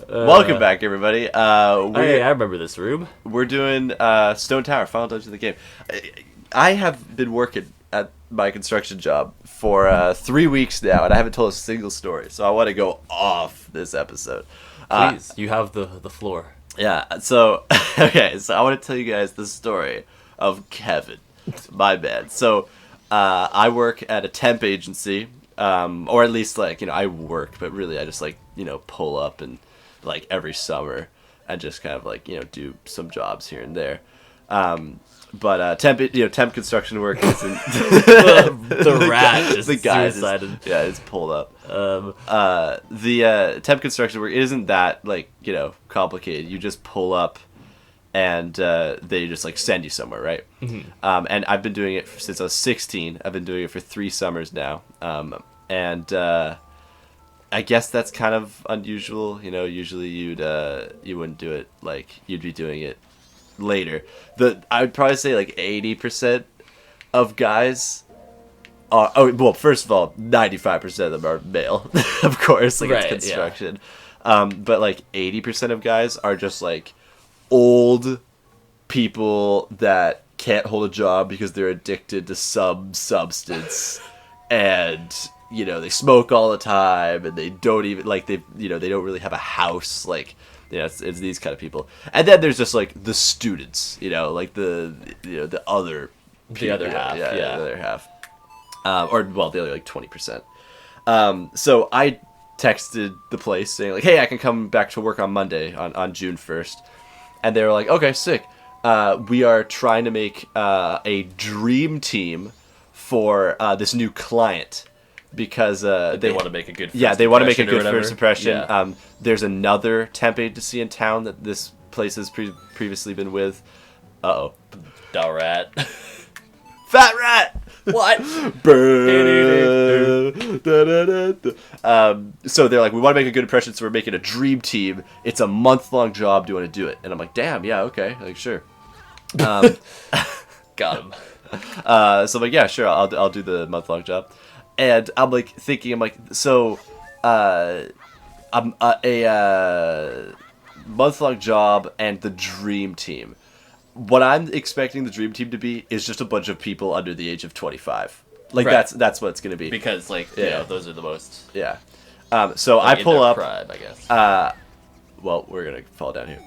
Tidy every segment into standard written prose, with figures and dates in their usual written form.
Welcome back, everybody. Hey, I remember this room. We're doing Stone Tower, Final Dungeon of the game. I have been working at my construction job for 3 weeks now, and I haven't told a single story, so I want to go off this episode. Please, you have the floor. Yeah, so, okay, so I want to tell you guys the story of Kevin, my man. So, I work at a temp agency, or at least, I work, but really I just, pull up and, every summer and just kind of, do some jobs here and there. But temp construction work isn't... the rat just the guy suicided. It's pulled up. The temp construction work isn't that, complicated. You just pull up and they just, send you somewhere, right? Mm-hmm. And I've been doing it since I was 16. I've been doing it for 3 summers now. I guess that's kind of unusual. Usually you wouldn't do it, you'd be doing it later. I would probably say 80% of guys are, first of all, 95% of them are male, of course, Right, it's construction. Yeah. But 80% of guys are just old people that can't hold a job because they're addicted to some substance and they smoke all the time and they don't even they don't really have a house. It's these kind of people. And then there's just the students, the other people. The other half, yeah. The other half. The other 20%. So I texted the place saying hey, I can come back to work on Monday on June 1st. And they were like, okay, sick. We are trying to make a dream team for this new client. Because they want to make a good they want to make a good first impression. Yeah. There's another temp agency in town that this place has previously been with. Uh-oh. Da rat. Fat rat! What? So they're like, we want to make a good impression, so we're making a dream team. It's a month-long job. Do you want to do it? And I'm like, damn, yeah, okay. sure. Got him. So I'm like, yeah, sure, I'll do the month-long job. And I'm thinking, so, I'm a month-long job and the dream team. What I'm expecting the dream team to be is just a bunch of people under the age of 25. Right. That's what it's gonna be. Because those are the most. Yeah. So I pull up. Prime, I guess. Well, we're gonna fall down here.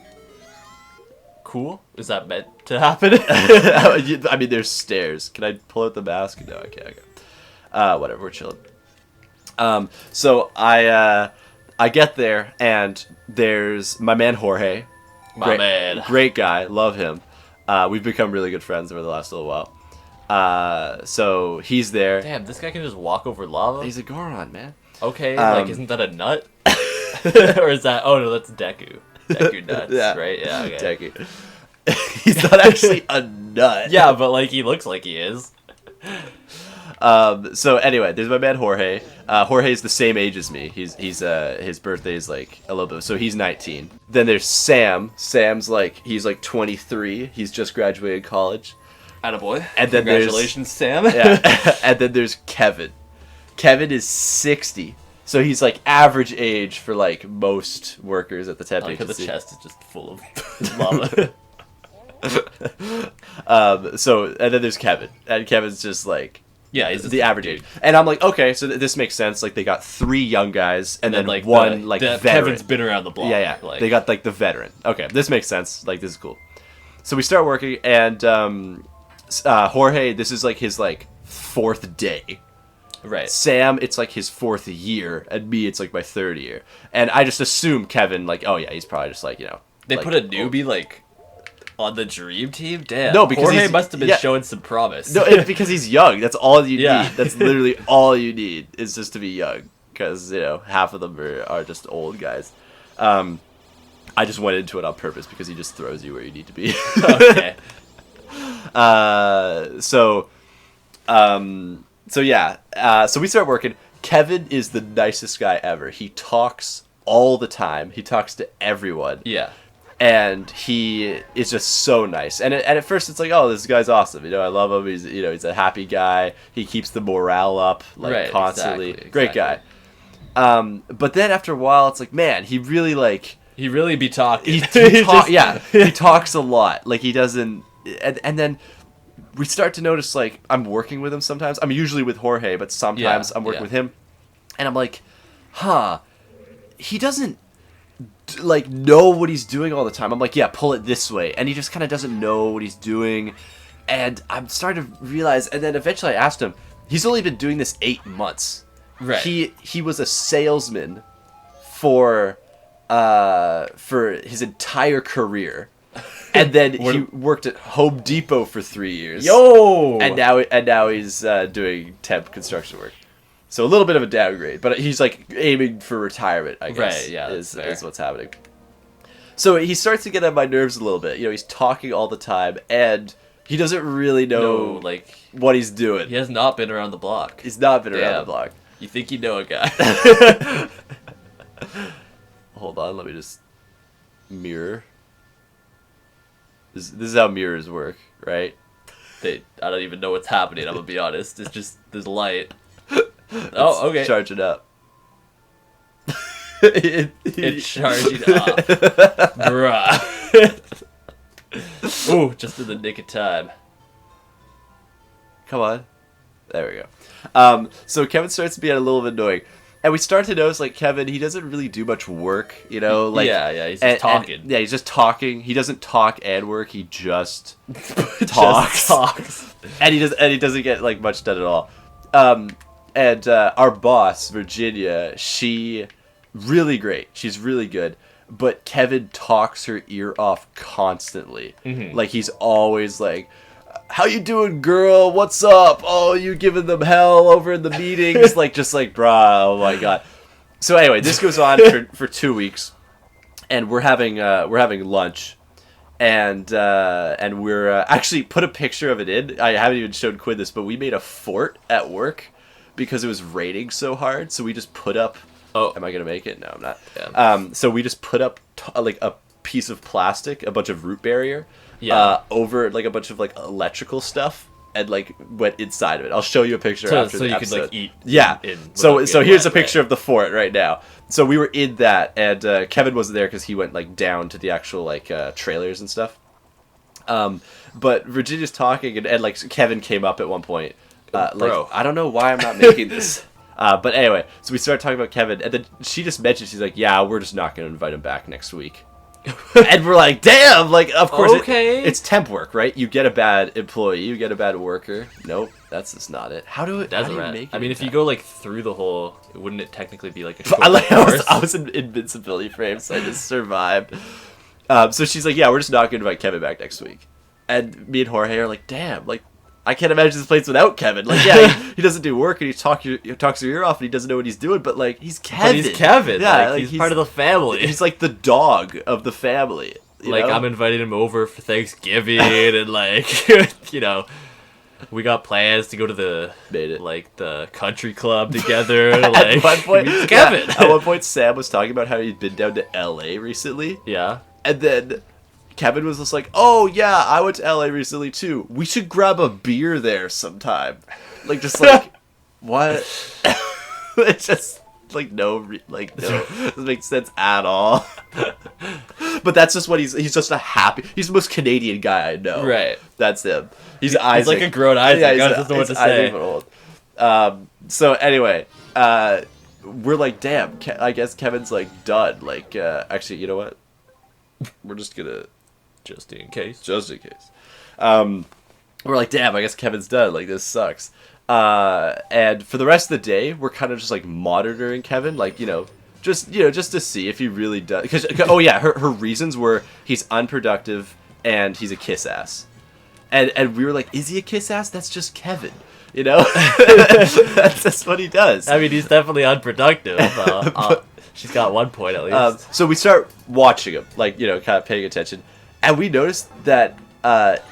Cool. Is that meant to happen? I mean, there's stairs. Can I pull out the mask? No, I can't. Okay. Whatever, we're chilling. So I get there and there's my man Jorge. My man. Great guy, love him. We've become really good friends over the last little while. So he's there. Damn, this guy can just walk over lava? He's a Goron, man. Okay, isn't that a nut? Or is that, oh no, that's Deku. Deku nuts, Yeah. Right? Yeah, okay. Deku. He's not actually a nut. Yeah, but he looks like he is. So anyway, there's my man Jorge. Jorge's the same age as me. He's his birthday is a little bit, so he's 19. Then there's Sam. Sam's he's 23. He's just graduated college. Attaboy. And then Congratulations, Sam. Yeah. And then there's Kevin. Kevin is 60. So he's average age for most workers at the temp agency. The chest is just full of lava. And then there's Kevin. And Kevin's just yeah, he's the average age. And I'm okay, so this makes sense. They got 3 young guys and then one veteran. Kevin's been around the block. Yeah. They got the veteran. Okay, this makes sense. This is cool. So we start working and Jorge, this is his 4th day. Right. Sam, it's his 4th year, and me, it's my 3rd year. And I just assume Kevin, oh yeah, he's probably just They put a newbie on the dream team? Damn. No, because Jorge must have been showing some promise. No, it's because he's young. That's all you Yeah. need. That's literally all you need is just to be young. Because, half of them are just old guys. I just went into it on purpose because he just throws you where you need to be. Okay. So we start working. Kevin is the nicest guy ever. He talks all the time. He talks to everyone. Yeah. And he is just so nice. And at first it's oh, this guy's awesome. I love him. He's a happy guy. He keeps the morale up constantly. Exactly. Great guy. But then after a while, it's man, he really He really be talking. He talks a lot. Like he doesn't, and then we start to notice like I'm working with him sometimes. I'm usually with Jorge, but sometimes I'm working with him, and I'm like, he doesn't like know what he's doing all the time. I'm like, yeah, pull it this way, and he just kind of doesn't know what he's doing, and I'm starting to realize. And then eventually I asked him. He's only been doing this 8 months. Right. He was a salesman for his entire career, and then he worked at Home Depot for 3 years. Yo. And now he's doing temp construction work. So a little bit of a downgrade, but he's like aiming for retirement, I guess. Right, yeah, is what's happening. So he starts to get on my nerves a little bit. You know, he's talking all the time, and he doesn't really know like what he's doing. He has not been around the block. He's not been around the block. You think you know a guy. Hold on, let me just mirror. This is how mirrors work, right? I don't even know what's happening, I'm gonna be honest. It's just there's light. Oh, okay. Charge it up. It's charging up. Bruh. Ooh, just in the nick of time. Come on. There we go. So Kevin starts to be a little bit annoying. And we start to notice, like, Kevin, he doesn't really do much work, you know? Like, yeah, he's just talking. Yeah, he's just talking. He doesn't talk and work, he just talks. Just talks. And he doesn't get, like, much done at all. And our boss, Virginia, she really great. She's really good. But Kevin talks her ear off constantly. Mm-hmm. Like, he's always like, how you doing, girl? What's up? Oh, you giving them hell over in the meetings? Like, just like, bruh, oh my god. So anyway, this goes on for 2 weeks, and we're having lunch, and we're actually put a picture of it in. I haven't even showed Quinn this, but we made a fort at work because it was raining so hard. So we just put up. Oh, am I gonna make it? No, I'm not. Yeah. So we just put up like a piece of plastic, a bunch of root barrier. Yeah. Over like a bunch of like electrical stuff, and like went inside of it. I'll show you a picture after the episode. So you could like eat. Yeah. So here's a picture of the fort right now. So we were in that, and Kevin wasn't there because he went like down to the actual like trailers and stuff. But Virginia's talking, and like Kevin came up at one point. Like, I don't know why I'm not making this. But anyway, so we started talking about Kevin, and then she just mentioned, she's like, yeah, we're just not going to invite him back next week. And we're like, damn, like, of course, it's temp work, right? You get a bad employee, you get a bad worker. Nope, that's just not it. How do you make it? I mean, if you go, like, through the whole, wouldn't it technically be, like, a short I was in invincibility frame, so I just survived. So she's like, yeah, we're just not going to invite Kevin back next week. And me and Jorge are like, damn, like, I can't imagine this place without Kevin. Like, yeah, he doesn't do work, and he talks your ear off, and he doesn't know what he's doing, but, like, he's Kevin. But he's Kevin. Yeah, like, he's part of the family. He's, like, the dog of the family. Like, I'm inviting him over for Thanksgiving, and, like, you know, we got plans to go to the country club together. At one point, Kevin. At one point, Sam was talking about how he'd been down to L.A. recently. Yeah. And then Kevin was just like, oh, yeah, I went to L.A. recently, too. We should grab a beer there sometime. Like, just like, what? It's just, like, no, doesn't make sense at all. But that's just what he's just he's the most Canadian guy I know. Right. That's him. He's Isaac. He's like a grown Isaac. Yeah, I don't know what to say. Old. So anyway, we're like, damn, I guess Kevin's, like, done. Like, actually, you know what? We're just gonna... Just in case. We're like, damn, I guess Kevin's done. Like, this sucks. And for the rest of the day, we're kind of just, like, monitoring Kevin. Like, just to see if he really does. Because, oh, yeah, her reasons were he's unproductive and he's a kiss ass. And we were like, is he a kiss ass? That's just Kevin. That's what he does. I mean, he's definitely unproductive. She's got 1 point at least. So we start watching him, like, kind of paying attention. And we noticed that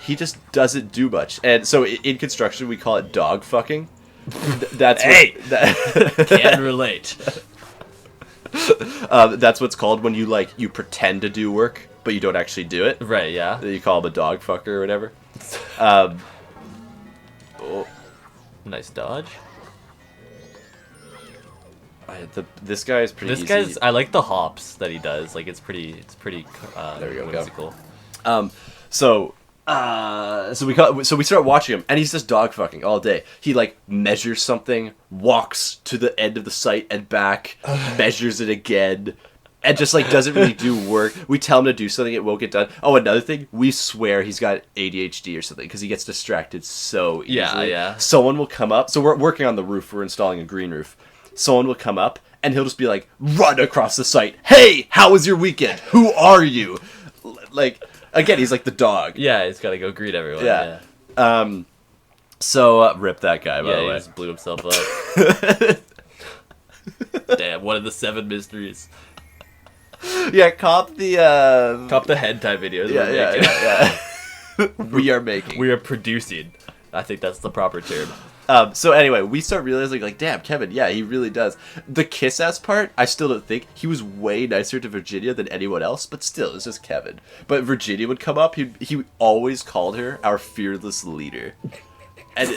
he just doesn't do much. And so in construction, we call it dog fucking. That's can relate. That's what's called when you pretend to do work, but you don't actually do it. Right, yeah. You call him a dog fucker or whatever. Nice dodge. This guy is pretty. This guy's. I like the hops that he does. Like it's pretty. There we go. whimsical. So we start watching him, and he's just dog fucking all day. He like measures something, walks to the end of the site and back, measures it again, and just like doesn't really do work. We tell him to do something, it won't get done. Oh, another thing, we swear he's got ADHD or something because he gets distracted so easily. Yeah. Someone will come up. So we're working on the roof. We're installing a green roof. Someone will come up, and he'll just be like, run across the site. Hey, how was your weekend? Who are you? Like, again, he's like the dog. Yeah, he's got to go greet everyone. Yeah. Rip that guy, by the He way. just blew himself up. Damn, one of the 7 mysteries. Yeah, cop the hentai videos. Yeah. We are making. We are producing. I think that's the proper term. So anyway, we start realizing, like, damn, Kevin, yeah, he really does. The kiss-ass part, I still don't think. He was way nicer to Virginia than anyone else, but still, it's just Kevin. But Virginia would come up, he always called her our fearless leader. And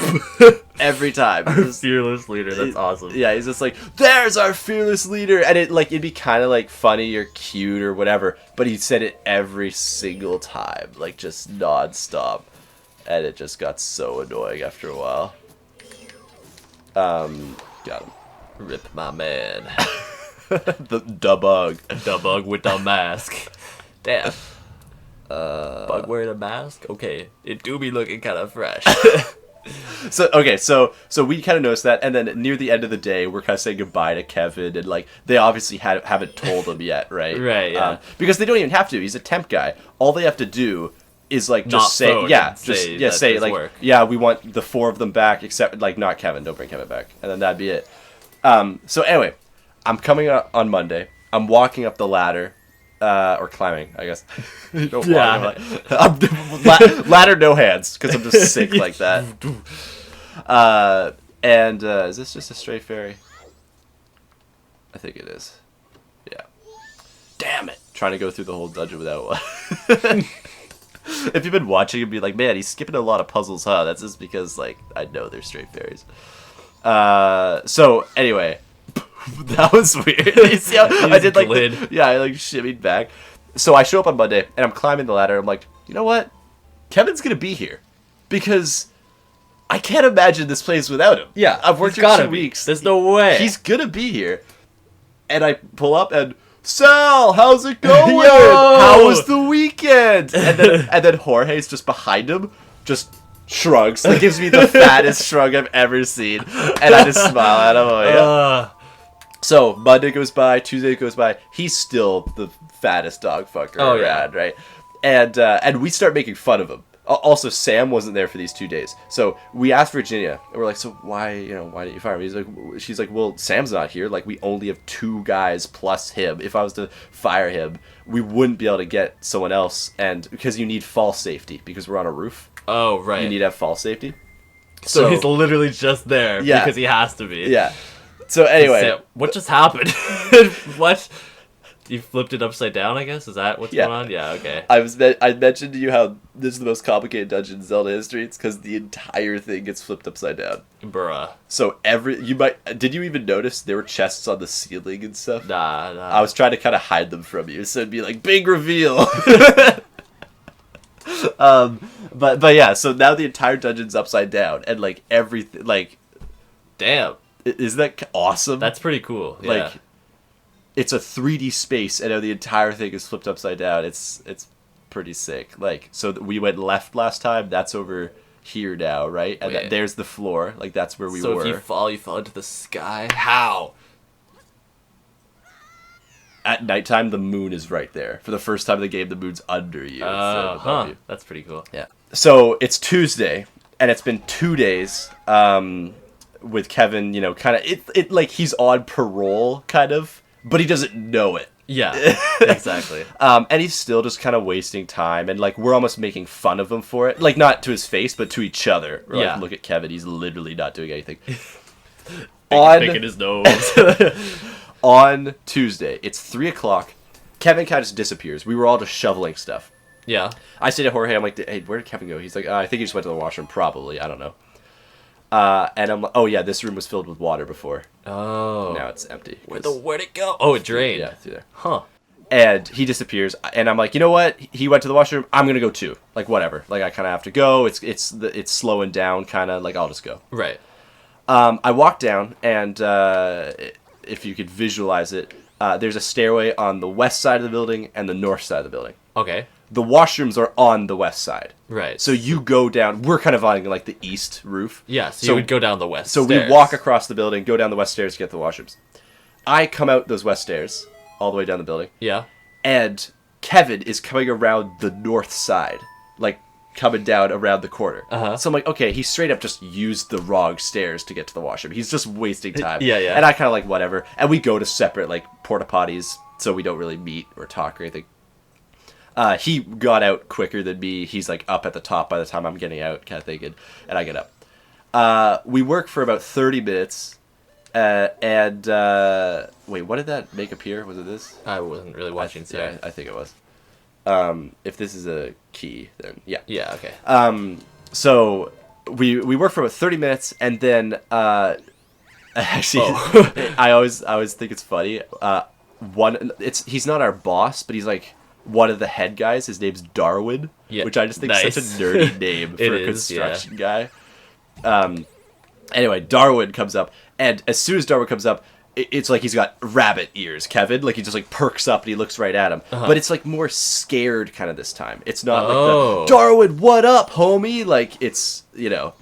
every time. Fearless leader, that's awesome. Yeah, he's just like, there's our fearless leader! And it'd be kind of, like, funny or cute or whatever, but he said it every single time, like, just non-stop. And it just got so annoying after a while. Got him. Rip my man. the bug. The bug with the mask. Damn. Bug wearing a mask? Okay. It do be looking kind of fresh. So we kind of noticed that, and then near the end of the day, we're kind of saying goodbye to Kevin, and like they obviously haven't told him yet, right? Right, yeah. Because they don't even have to. He's a temp guy. All they have to do is like just say, say like, work. yeah, we want the 4 of them back, except like not Kevin. Don't bring Kevin back, and then that'd be it. So anyway, I'm coming up on Monday. I'm walking up the ladder. Or climbing, I guess. Ladder, no hands, because I'm just sick like that. Is this just a stray fairy? I think it is. Yeah. Damn it! Trying to go through the whole dungeon without one. If you've been watching, you'd be like, man, he's skipping a lot of puzzles, huh? That's just because, like, I know they're stray fairies. So, anyway. That was weird. You see how I did like I like shimmied back. So I show up on Monday and I'm climbing the ladder. I'm like, you know what? Kevin's gonna be here because I can't imagine this place without him. Yeah, I've worked here 2 weeks. There's no way He's gonna be here. And I pull up and Sal, how's it going? Yo! How was the weekend? And then Jorge's just behind him, just shrugs. Like gives me the fattest shrug I've ever seen, and I just smile at him. Like, yeah. So Monday goes by, Tuesday goes by. He's still the fattest dog fucker around, right? And we start making fun of him. Also, Sam wasn't there for these 2 days, so we asked Virginia, and we're like, "So why didn't you fire him?" She's like, "Well, Sam's not here. Like, we only have 2 guys plus him. If I was to fire him, we wouldn't be able to get someone else, and because you need fall safety because we're on a roof. Oh, right. You need to have fall safety. So he's literally just there because he has to be. Yeah. So anyway, what just happened? What? You flipped it upside down, I guess? Is that what's going on? Yeah, okay. I mentioned to you how this is the most complicated dungeon in Zelda history. It's because the entire thing gets flipped upside down. Bruh. So did you even notice there were chests on the ceiling and stuff? Nah. I was trying to kind of hide them from you, so it'd be like, big reveal! But yeah, so now the entire dungeon's upside down, and like everything, like... Damn. Isn't that awesome? That's pretty cool. Yeah. Like, it's a 3D space, and now the entire thing is flipped upside down. It's pretty sick. Like, so we went left last time. That's over here now, right? And there's the floor. Like, that's where we were. So if you fall into the sky? How? At nighttime, the moon is right there. For the first time in the game, the moon's under you. You. That's pretty cool. Yeah. So it's Tuesday, and it's been 2 days. With Kevin, kind of it like he's on parole, kind of, but he doesn't know it. Yeah, exactly. And he's still just kind of wasting time, and like we're almost making fun of him for it, like not to his face, but to each other. We're like, look at Kevin, he's literally not doing anything. Picking his nose. On Tuesday, it's 3:00. Kevin kind of just disappears. We were all just shoveling stuff. Yeah. I say to Jorge, I'm like, hey, where did Kevin go? He's like, I think he just went to the washroom, probably. I don't know. And I'm like, oh yeah, this room was filled with water before. Oh. Now it's empty. Where'd it go? Oh, it drained. Yeah, through there. Huh. And he disappears, and I'm like, you know what? He went to the washroom. I'm gonna go too. Like whatever. Like I kind of have to go. It's slowing down, kind of. Like I'll just go. Right. I walk down, and if you could visualize it, there's a stairway on the west side of the building and the north side of the building. Okay. The washrooms are on the west side. Right. So you go down. We're kind of on like the east roof. Yeah. So you would go down the west. So stairs. we walk across the building, go down the west stairs to get to the washrooms. I come out those west stairs all the way down the building. Yeah. And Kevin is coming around the north side, like coming down around the corner. Uh-huh. So I'm like, okay, he straight up just used the wrong stairs to get to the washroom. He's just wasting time. Yeah. And I kind of like, whatever. And we go to separate, like, porta potties, so we don't really meet or talk or anything. He got out quicker than me. He's, like, up at the top by the time I'm getting out, kind of thinking. And I get up. We work for about 30 minutes. Wait, what did that make appear? Was it this? I wasn't really watching. Sorry. Yeah, I think it was. If this is a key, then yeah. Yeah. Okay. So we work for about 30 minutes, and then actually, I always think it's funny. He's not our boss, but he's like one of the head guys. His name's Darwin, which I just think is such a nerdy name for a construction guy. Anyway, Darwin comes up, and as soon as Darwin comes up, it's like he's got rabbit ears, Kevin. Like, he just, like, perks up and he looks right at him. Uh-huh. But it's, like, more scared kind of this time. It's not like the, Darwin, what up, homie? Like, it's, you know.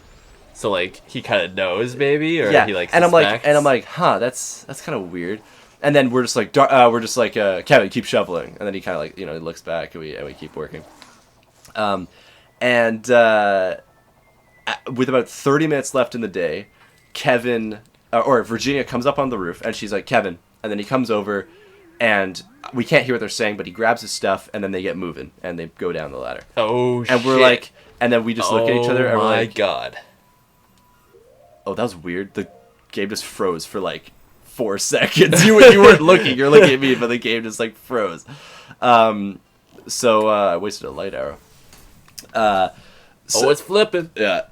So, like, he kind of knows, maybe? Or he, like, and suspects? I'm like, huh, that's kind of weird. And then we're just like, Kevin, keep shoveling. And then he kind of, like, you know, he looks back, and we keep working. With about 30 minutes left in the day, Kevin, or Virginia comes up on the roof, and she's like, Kevin. And then he comes over, and we can't hear what they're saying, but he grabs his stuff, and then they get moving, and they go down the ladder. Oh, and we're like, and then we just look at each other, and we're like, oh my god. Oh, that was weird. The game just froze for like 4 seconds. You weren't looking, you're looking at me, but the game just like froze. So I wasted a light arrow. It's flipping. Yeah.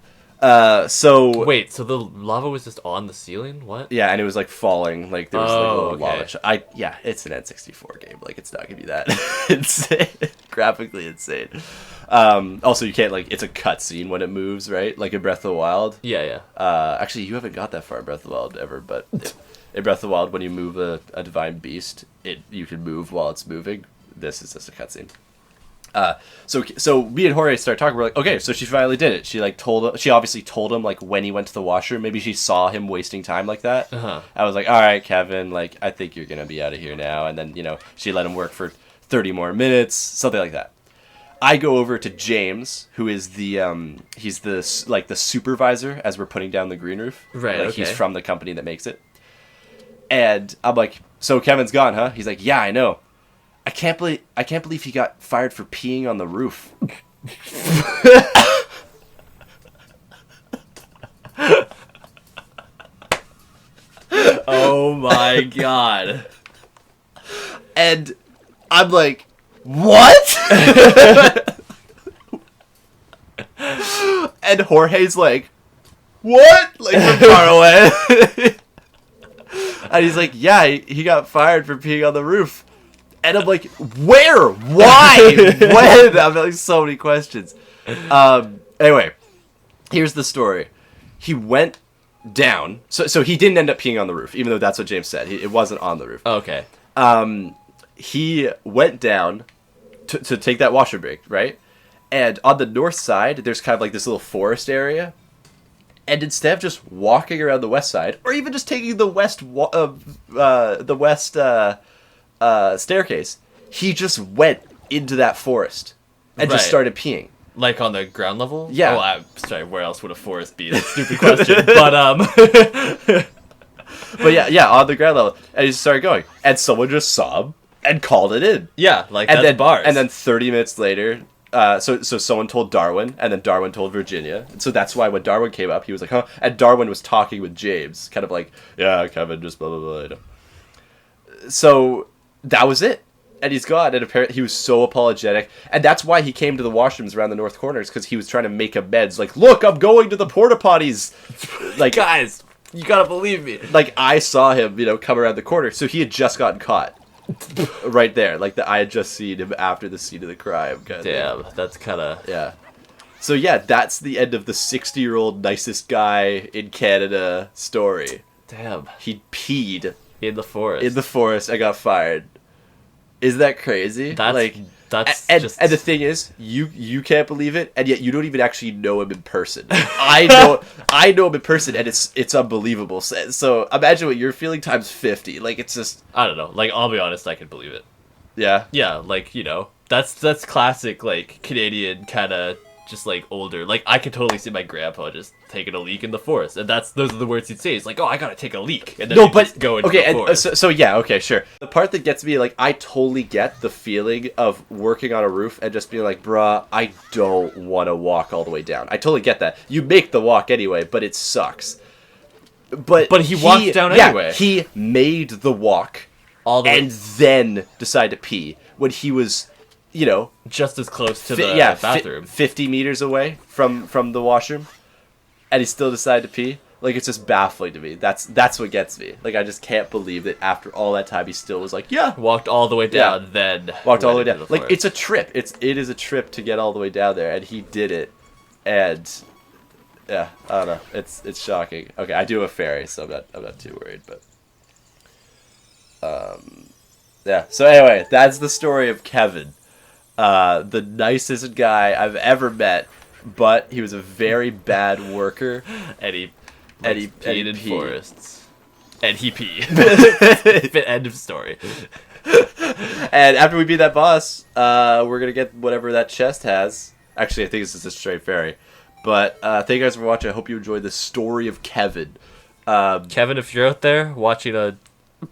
Wait, so the lava was just on the ceiling? What? Yeah, and it was like falling, like there was like a little okay. lava. It's an N64 game. Like, it's not gonna be that insane, graphically insane. Also, you can't, like, it's a cutscene when it moves, right? Like in Breath of the Wild. Yeah. Actually, you haven't got that far in Breath of the Wild ever, but in Breath of the Wild, when you move a divine beast, you can move while it's moving. This is just a cutscene. So me and Jorge start talking. We're like, okay, so she finally did it. She obviously told him, like, when he went to the washroom. Maybe she saw him wasting time like that. Uh-huh. I was like, all right, Kevin, like, I think you're gonna be out of here now. And then, you know, she let him work for 30 more minutes, something like that. I go over to James, who is he's the supervisor as we're putting down the green roof. Right. Like, okay. He's from the company that makes it. And I'm like, so Kevin's gone, huh? He's like, yeah, I know. I can't believe he got fired for peeing on the roof. Oh my god. And I'm like, what? And Jorge's like, what? Like, from far away. And he's like, yeah, he got fired for peeing on the roof. And I'm like, where? Why? When? I'm like, so many questions. Anyway, here's the story. He went down. So he didn't end up peeing on the roof, even though that's what James said. It wasn't on the roof. Okay. He went down to take that washer break, right? And on the north side, there's kind of like this little forest area. And instead of just walking around the west side, or even just taking the west staircase, he just went into that forest and just started peeing. Like on the ground level? Yeah. Oh, I'm sorry, where else would a forest be? That's a stupid question. But, But yeah, on the ground level. And he just started going. And someone just saw him and called it in. yeah, like that's bars. And then 30 minutes later, so someone told Darwin, and then Darwin told Virginia. And so that's why when Darwin came up, he was like, huh? And Darwin was talking with James, kind of like, yeah, Kevin, just blah, blah, blah. You know. So that was it. And he's gone, and apparently he was so apologetic. And that's why he came to the washrooms around the north corners, because he was trying to make amends. Like, look, I'm going to the porta potties. Like, guys, you gotta believe me. Like, I saw him, come around the corner. So he had just gotten caught. Right there. Like, I had just seen him after the scene of the crime. Damn, that's kind of... Yeah. So, yeah, that's the end of the 60-year-old nicest guy in Canada story. Damn. He peed. In the forest. In the forest and got fired. Isn't that crazy? That's and the thing is, you can't believe it, and yet you don't even actually know him in person. I know him in person, and it's unbelievable. So imagine what you're feeling times 50. Like, it's just, I don't know. Like, I'll be honest, I can believe it. Yeah. Yeah, like, that's classic, like, Canadian kind of just like older. Like, I could totally see my grandpa just taking a leak in the forest, and those are the words he'd say. He's like, "Oh, I gotta take a leak," and then just go into the forest. So yeah, okay, sure. The part that gets me, like, I totally get the feeling of working on a roof and just being like, "Bruh, I don't want to walk all the way down." I totally get that. You make the walk anyway, but it sucks. But he walked down anyway. He made the walk all the way, and then decided to pee when he was, just as close to the bathroom, 50 meters away from the washroom, and he still decided to pee. Like, it's just baffling to me. That's what gets me. Like, I just can't believe that after all that time he still was like, yeah, walked all the way down, then walked all the way down. Like, it's a trip. It is a trip to get all the way down there, and he did it. And yeah, I don't know. It's shocking. Okay, I do have a fairy, so I'm not too worried. But yeah. So anyway, that's the story of Kevin. The nicest guy I've ever met, but he was a very bad worker, and he peed in forests, and he peed. End of story. And after we beat that boss, we're gonna get whatever that chest has. Actually, I think this is a straight fairy. But thank you guys for watching. I hope you enjoyed the story of Kevin. Kevin, if you're out there watching a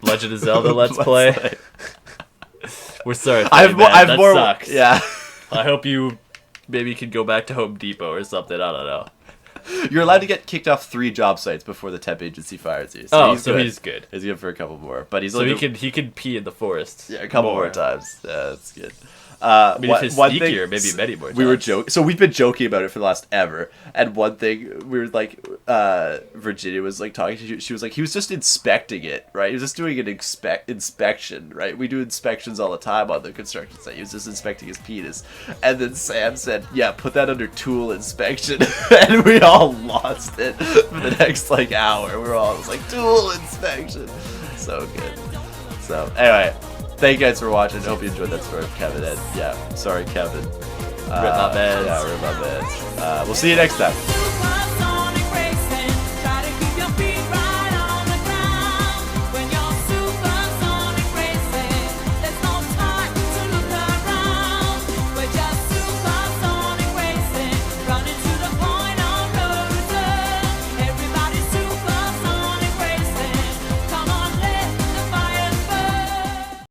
Legend of Zelda Let's Play. We're sorry. That sucks. Yeah. I hope you maybe could go back to Home Depot or something. I don't know. You're allowed to get kicked off 3 job sites before the temp agency fires you. So he's good. He's good for a couple more, but he's he could pee in the forest. Yeah, a couple more times. Yeah, that's good. If it's sneakier, maybe many more times. We were joking. So we've been joking about it for the last ever. And one thing we were like, Virginia was like talking to. She was like, he was just inspecting it, right? He was just doing an inspection, right? We do inspections all the time on the construction site. He was just inspecting his penis. And then Sam said, "Yeah, put that under tool inspection." And we all lost it for the next hour. We were all just like, tool inspection. So good. So anyway. Thank you guys for watching. I hope you enjoyed that story of Kevin. And yeah, sorry, Kevin. Rip my beds. Yeah, rip my beds. We'll see you next time.